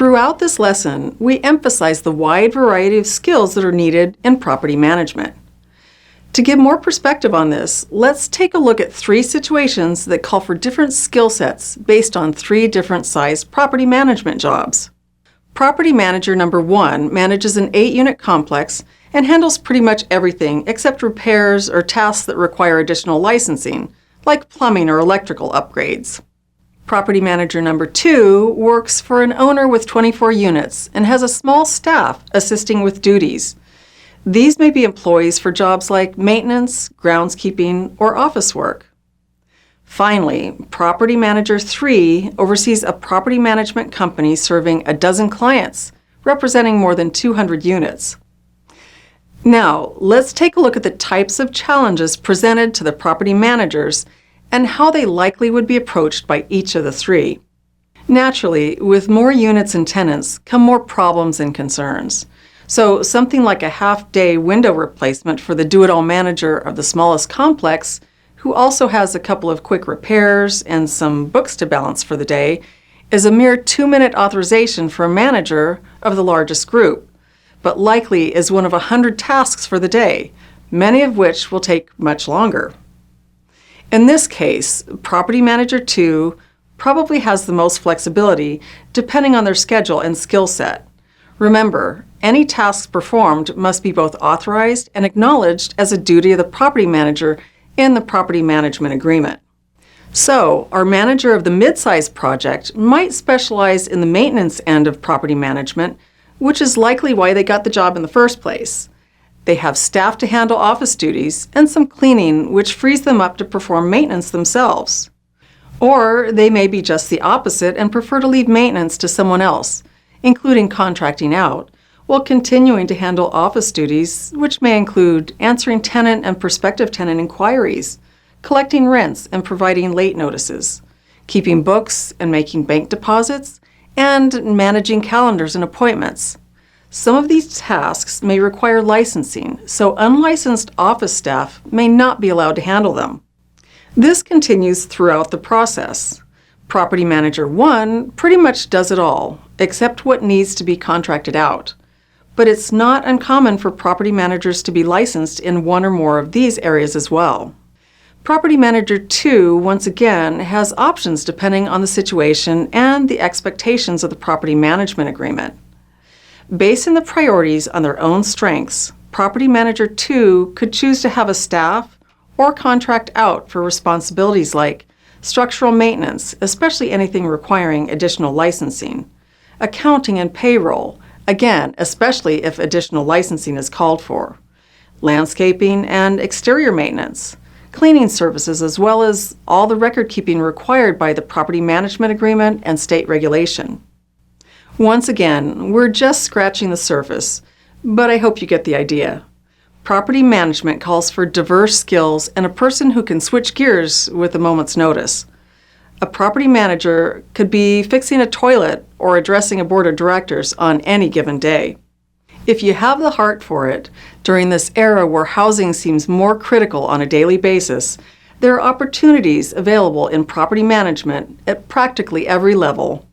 Throughout this lesson, we emphasize the wide variety of skills that are needed in property management. To give more perspective on this, let's take a look at 3 situations that call for different skill sets based on 3 different sized property management jobs. Property manager number 1 manages an 8-unit complex and handles pretty much everything except repairs or tasks that require additional licensing, like plumbing or electrical upgrades. Property manager number 2 works for an owner with 24 units and has a small staff assisting with duties. These may be employees for jobs like maintenance, groundskeeping, or office work. Finally, property manager 3 oversees a property management company serving a dozen clients, representing more than 200 units. Now, let's take a look at the types of challenges presented to the property managers and how they likely would be approached by each of the 3. Naturally, with more units and tenants come more problems and concerns. So something like a half-day window replacement for the do-it-all manager of the smallest complex, who also has a couple of quick repairs and some books to balance for the day, is a mere 2-minute authorization for a manager of the largest group, but likely is one of 100 tasks for the day, many of which will take much longer. In this case, property manager 2 probably has the most flexibility depending on their schedule and skill set. Remember, any tasks performed must be both authorized and acknowledged as a duty of the property manager in the property management agreement. So, our manager of the mid-sized project might specialize in the maintenance end of property management, which is likely why they got the job in the first place. They have staff to handle office duties and some cleaning, which frees them up to perform maintenance themselves. Or they may be just the opposite and prefer to leave maintenance to someone else, including contracting out, while continuing to handle office duties, which may include answering tenant and prospective tenant inquiries, collecting rents and providing late notices, keeping books and making bank deposits, and managing calendars and appointments. Some of these tasks may require licensing, so unlicensed office staff may not be allowed to handle them. This continues throughout the process. Property manager 1 pretty much does it all, except what needs to be contracted out. But it's not uncommon for property managers to be licensed in one or more of these areas as well. Property manager 2, once again, has options depending on the situation and the expectations of the property management agreement. Basing the priorities on their own strengths, property manager 2 could choose to have a staff or contract out for responsibilities like structural maintenance, especially anything requiring additional licensing, accounting and payroll, again, especially if additional licensing is called for, landscaping and exterior maintenance, cleaning services, as well as all the record keeping required by the property management agreement and state regulation. Once again, we're just scratching the surface, but I hope you get the idea. Property management calls for diverse skills and a person who can switch gears with a moment's notice. A property manager could be fixing a toilet or addressing a board of directors on any given day. If you have the heart for it, during this era where housing seems more critical on a daily basis, there are opportunities available in property management at practically every level.